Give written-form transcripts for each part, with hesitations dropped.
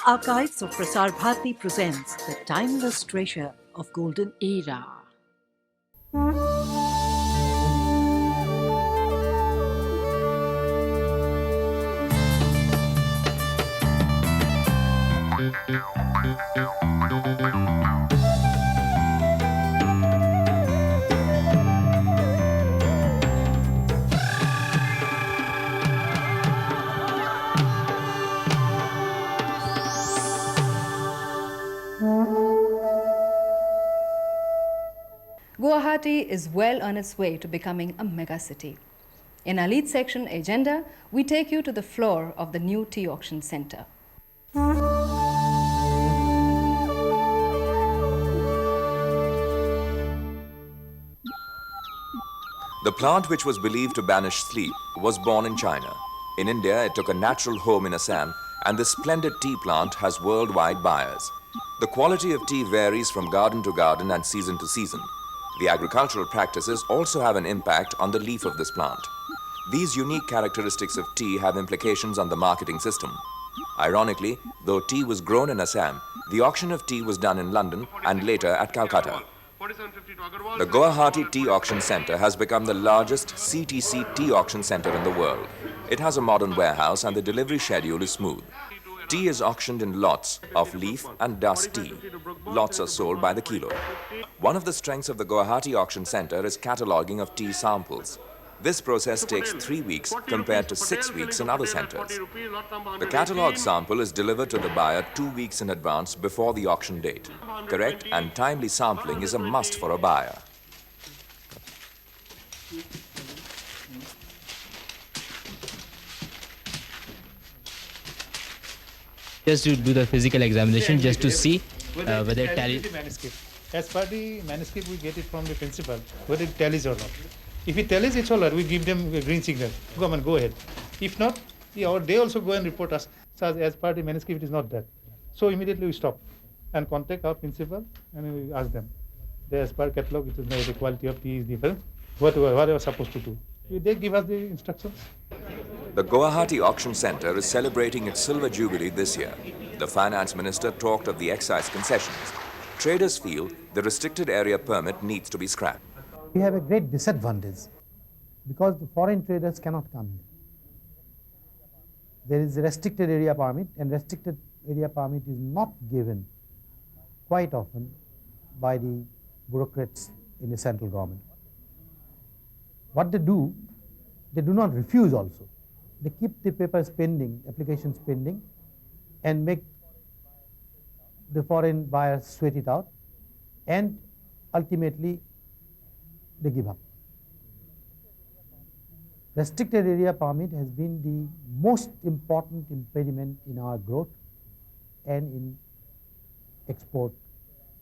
Archives of Prasar Bharati presents the timeless treasure of golden era. Guwahati is well on its way to becoming a mega city. In our lead section agenda, we take you to the floor of the new tea auction center. The plant which was believed to banish sleep was born in China. In India, it took a natural home in Assam, and this splendid tea plant has worldwide buyers. The quality of tea varies from garden to garden and season to season. The agricultural practices also have an impact on the leaf of this plant. These unique characteristics of tea have implications on the marketing system. Ironically, though tea was grown in Assam, the auction of tea was done in London and later at Calcutta. The Guwahati Tea Auction Centre has become the largest CTC tea auction centre in the world. It has a modern warehouse and the delivery schedule is smooth. Tea is auctioned in lots of leaf and dust tea. Lots are sold by the kilo. One of the strengths of the Guwahati Auction Centre is cataloguing of tea samples. This process takes 3 weeks compared to 6 weeks in other centres. The catalogue sample is delivered to the buyer 2 weeks in advance before the auction date. Correct and timely sampling is a must for a buyer. Just to do the physical examination, just to see whether it tallies. As per the manuscript, we get it from the principal, whether it tallies or not. If it tallies, it's all right. We give them a green signal. Come on, go ahead. If not, they also go and report us. So as per the manuscript, it is not that. So immediately we stop and contact our principal and we ask them. As per catalog, it is not the quality of tea is different. What they were supposed to do. They give us the instructions. The Guwahati Auction Centre is celebrating its silver jubilee this year. The finance minister talked of the excise concessions. Traders feel the restricted area permit needs to be scrapped. We have a great disadvantage because the foreign traders cannot come here. There is a restricted area permit, and restricted area permit is not given quite often by the bureaucrats in the central government. What they do not refuse also. They keep the papers pending, applications pending, and make the foreign buyers sweat it out, and ultimately they give up. Restricted area permit has been the most important impediment in our growth and in export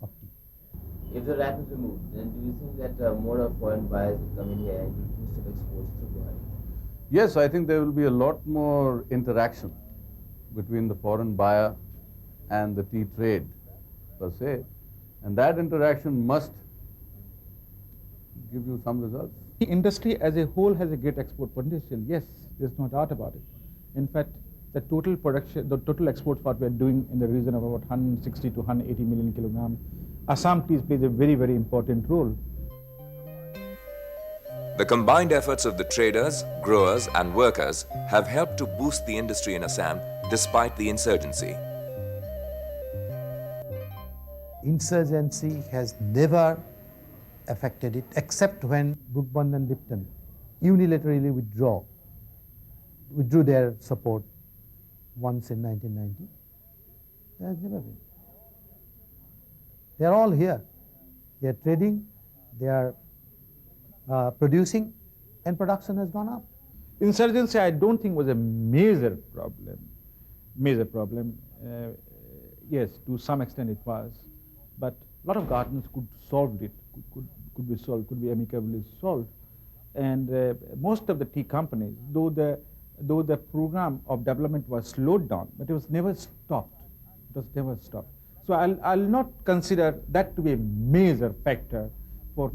of tea. If the wrap is removed, then do you think that more of foreign buyers will come in here and will boost of exports through Guwahati? Yes, I think there will be a lot more interaction between the foreign buyer and the tea trade per se, and that interaction must give you some results. The industry as a whole has a great export potential. Yes, there's no doubt about it. In fact, the total production, the total exports what we are doing in the region of about 160 to 180 million kilograms. Assam tea plays a very, very important role. The combined efforts of the traders, growers and workers have helped to boost the industry in Assam despite the insurgency. Insurgency has never affected it except when Brooke-Bond and Lipton unilaterally withdrew their support once in 1990. There has never been. They are all here. They are trading, they are producing, and production has gone up. Insurgency, I don't think was a major problem. Yes, to some extent it was, but a lot of gardens could solve it, could be solved, could be amicably solved. And most of the tea companies, though the program of development was slowed down, but it was never stopped. So I'll not consider that to be a major factor for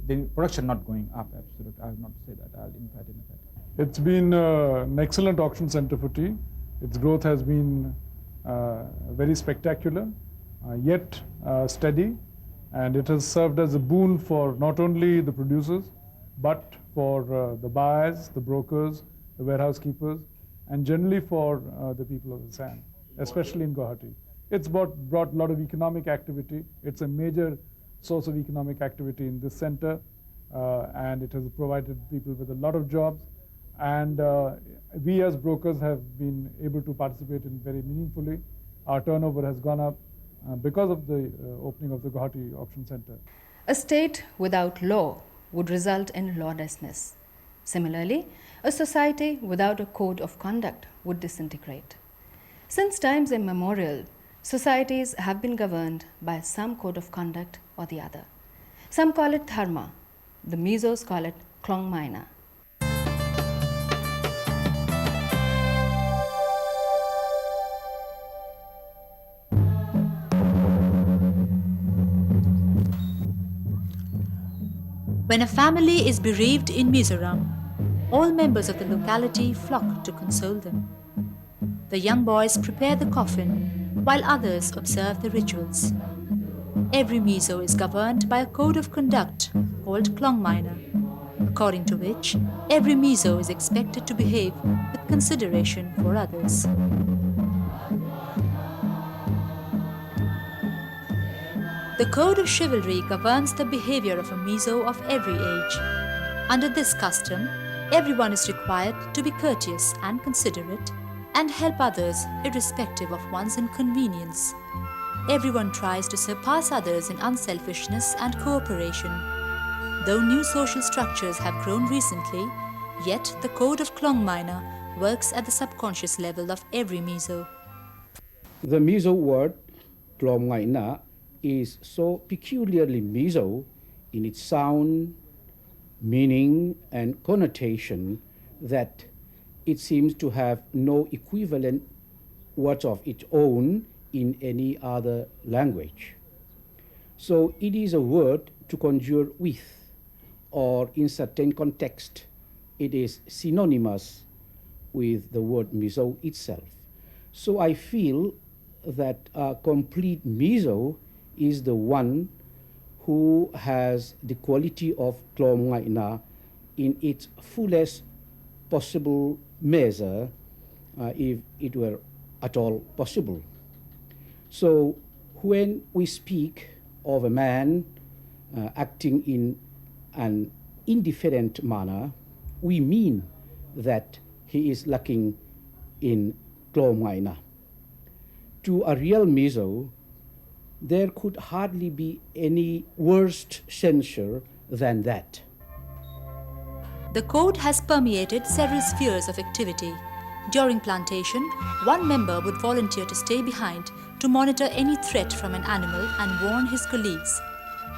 the production not going up. Absolutely, I will not say that. I'll emphatic. It's been an excellent auction center for tea. Its growth has been very spectacular, yet steady, and it has served as a boon for not only the producers, but for the buyers, the brokers, the warehouse keepers, and generally for the people of Assam, especially in Guwahati. It's brought a lot of economic activity. It's a major source of economic activity in this center, and it has provided people with a lot of jobs. And we as brokers have been able to participate in very meaningfully. Our turnover has gone up because of the opening of the Guwahati Auction Center. A state without law would result in lawlessness. Similarly, a society without a code of conduct would disintegrate. Since times immemorial, societies have been governed by some code of conduct or the other. Some call it dharma. The Mizos call it klong maina. When a family is bereaved in Mizoram, all members of the locality flock to console them. The young boys prepare the coffin, while others observe the rituals. Every Mizo is governed by a code of conduct called klong maina, according to which every Mizo is expected to behave with consideration for others. The code of chivalry governs the behavior of a Mizo of every age. Under this custom, everyone is required to be courteous and considerate and help others irrespective of one's inconvenience. Everyone tries to surpass others in unselfishness and cooperation. Though new social structures have grown recently, yet the code of klong maina works at the subconscious level of every Mizo. The Mizo word klong maina is so peculiarly Mizo in its sound, meaning, and connotation that it seems to have no equivalent words of its own in any other language. So it is a word to conjure with, or in certain context, it is synonymous with the word Mizo itself. So I feel that a complete Mizo is the one who has the quality of klong maina in its fullest possible measure, if it were at all possible. So when we speak of a man acting in an indifferent manner, we mean that he is lacking in klong maina. To a real Mizo, there could hardly be any worse censure than that. The code has permeated several spheres of activity. During plantation, one member would volunteer to stay behind to monitor any threat from an animal and warn his colleagues.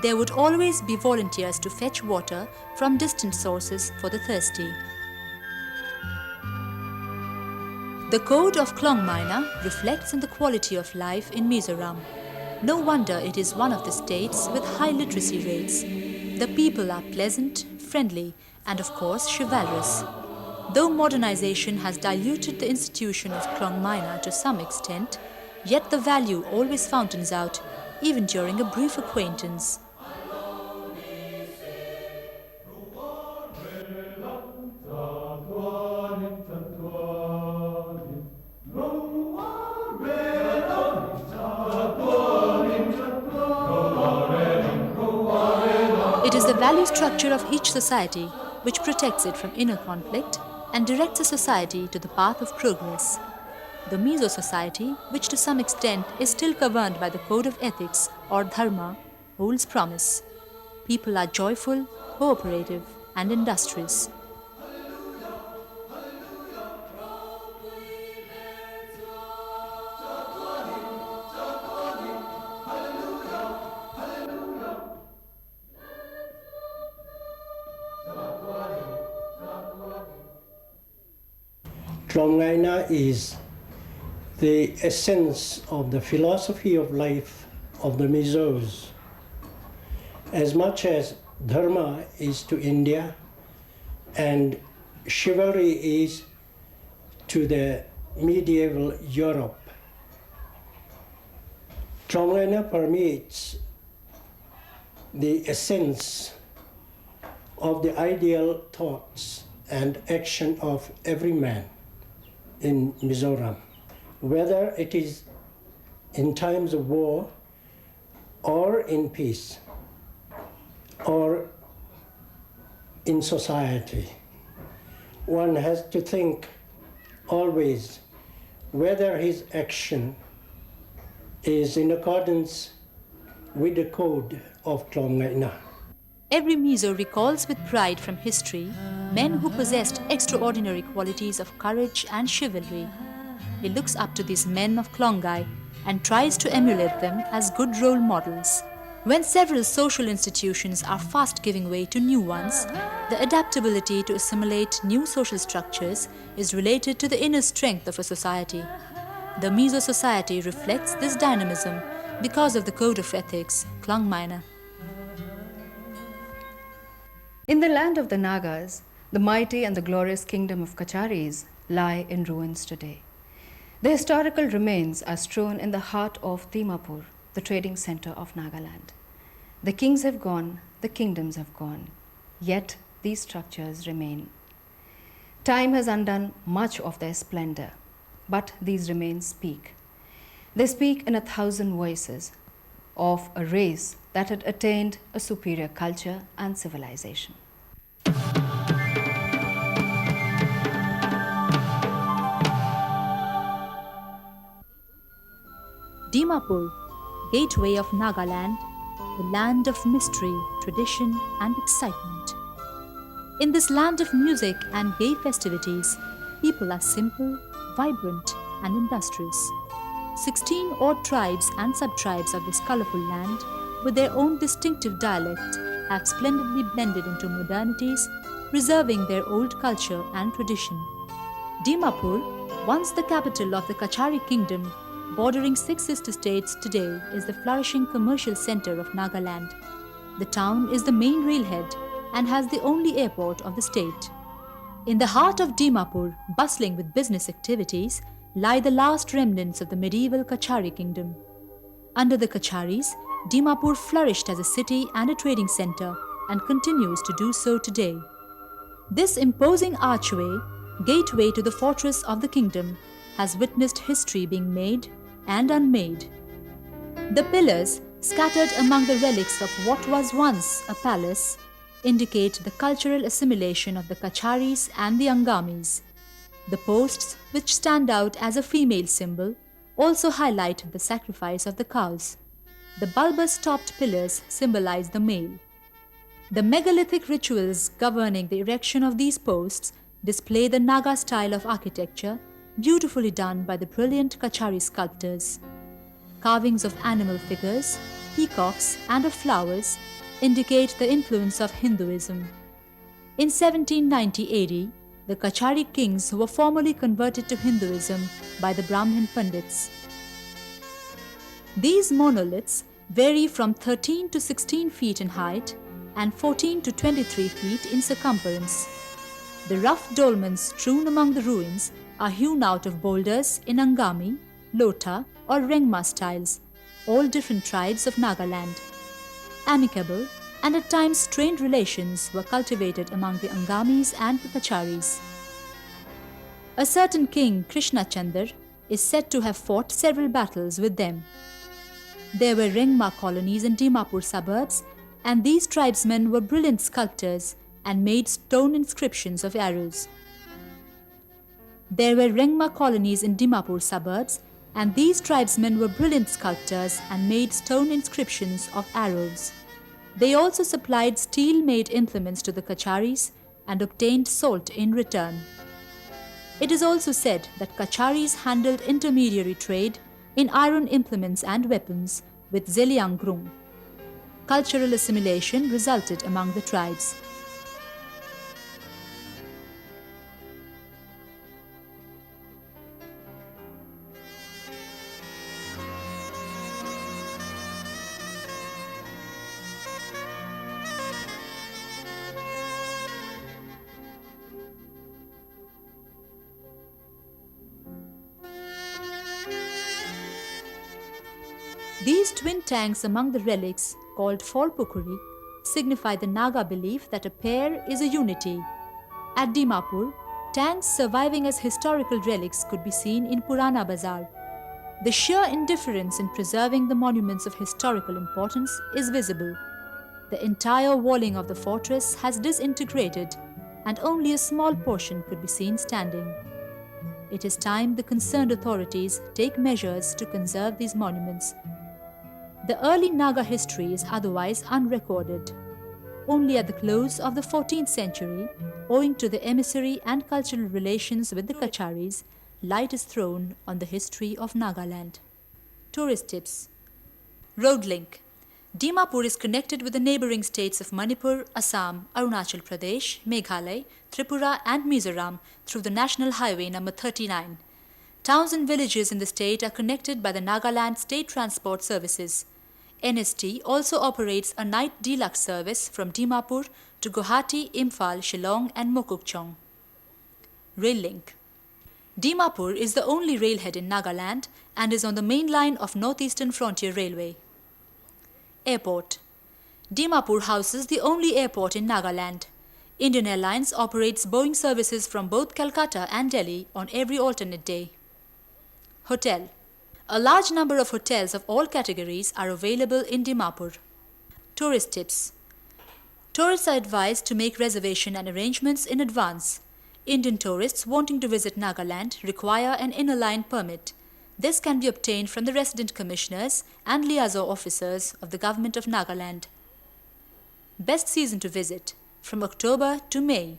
There would always be volunteers to fetch water from distant sources for the thirsty. The code of klong maina reflects in the quality of life in Mizoram. No wonder it is one of the states with high literacy rates. The people are pleasant, friendly, and of course chivalrous. Though modernization has diluted the institution of klong maina to some extent, yet the value always fountains out, even during a brief acquaintance. It is the value structure of each society which protects it from inner conflict and directs a society to the path of progress. The Mizo society, which to some extent is still governed by the code of ethics or dharma, holds promise. People are joyful, cooperative, and industrious. Klong maina is the essence of the philosophy of life of the Mizos. As much as dharma is to India and chivalry is to the medieval Europe, Klonglaina permeates the essence of the ideal thoughts and action of every man in Mizoram, whether it is in times of war or in peace or in society. One has to think always whether his action is in accordance with the code of Klonglaina. Every Mizo recalls with pride from history men who possessed extraordinary qualities of courage and chivalry. He looks up to these men of Klongai and tries to emulate them as good role models. When several social institutions are fast giving way to new ones, the adaptability to assimilate new social structures is related to the inner strength of a society. The Mizo society reflects this dynamism because of the code of ethics, Klongmaina. In the land of the Nagas, the mighty and the glorious kingdom of Kacharis lie in ruins today. The historical remains are strewn in the heart of Dimapur, the trading center of Nagaland. The kings have gone, the kingdoms have gone, yet these structures remain. Time has undone much of their splendor, but these remains speak. They speak in 1,000 voices of a race that had attained a superior culture and civilization. Dimapur, gateway of Nagaland, the land of mystery, tradition, and excitement. In this land of music and gay festivities, people are simple, vibrant, and industrious. 16 odd tribes and sub-tribes of this colorful land, with their own distinctive dialect, have splendidly blended into modernities, preserving their old culture and tradition. Dimapur, once the capital of the Kachari kingdom, bordering 6 sister states today, is the flourishing commercial center of Nagaland. The town is the main railhead and has the only airport of the state. In the heart of Dimapur, bustling with business activities, lie the last remnants of the medieval Kachari kingdom. Under the Kacharis, Dimapur flourished as a city and a trading center and continues to do so today. This imposing archway, gateway to the fortress of the kingdom, has witnessed history being made and unmade. The pillars, scattered among the relics of what was once a palace, indicate the cultural assimilation of the Kacharis and the Angamis. The posts, which stand out as a female symbol, also highlight the sacrifice of the cows. The bulbous-topped pillars symbolize the male. The megalithic rituals governing the erection of these posts display the Naga style of architecture, beautifully done by the brilliant Kachari sculptors. Carvings of animal figures, peacocks, and of flowers indicate the influence of Hinduism. In 1790 AD, the Kachari kings were formally converted to Hinduism by the Brahmin Pandits. These monoliths vary from 13 to 16 feet in height and 14 to 23 feet in circumference. The rough dolmens strewn among the ruins are hewn out of boulders in Angami, Lota, or Rengma styles, all different tribes of Nagaland. Amicable and at times strained relations were cultivated among the Angamis and the Kacharis. A certain king, Krishna Chandar, is said to have fought several battles with them. There were Rengma colonies in Dimapur suburbs, and these tribesmen were brilliant sculptors and made stone inscriptions of arrows. There were Rengma colonies in Dimapur suburbs, and these tribesmen were brilliant sculptors and made stone inscriptions of arrows. They also supplied steel-made implements to the Kacharis and obtained salt in return. It is also said that Kacharis handled intermediary trade in iron implements and weapons with Zeliangrung. Cultural assimilation resulted among the tribes. These twin tanks among the relics, called Forpukuri, signify the Naga belief that a pair is a unity. At Dimapur, tanks surviving as historical relics could be seen in Purana Bazar. The sheer indifference in preserving the monuments of historical importance is visible. The entire walling of the fortress has disintegrated, and only a small portion could be seen standing. It is time the concerned authorities take measures to conserve these monuments. The early Naga history is otherwise unrecorded. Only at the close of the 14th century, owing to the emissary and cultural relations with the Kacharis, light is thrown on the history of Nagaland. Tourist tips. Road link. Dimapur is connected with the neighbouring states of Manipur, Assam, Arunachal Pradesh, Meghalaya, Tripura and Mizoram through the National Highway number 39. Towns and villages in the state are connected by the Nagaland State Transport Services. NST also operates a night deluxe service from Dimapur to Guwahati, Imphal, Shillong and Mokokchung. Rail link. Dimapur is the only railhead in Nagaland and is on the main line of Northeastern Frontier Railway. Airport. Dimapur houses the only airport in Nagaland. Indian Airlines operates Boeing services from both Calcutta and Delhi on every alternate day. Hotel. A large number of hotels of all categories are available in Dimapur. Tourist tips. Tourists are advised to make reservation and arrangements in advance. Indian tourists wanting to visit Nagaland require an inner line permit. This can be obtained from the resident commissioners and liaison officers of the Government of Nagaland. Best season to visit, from October to May.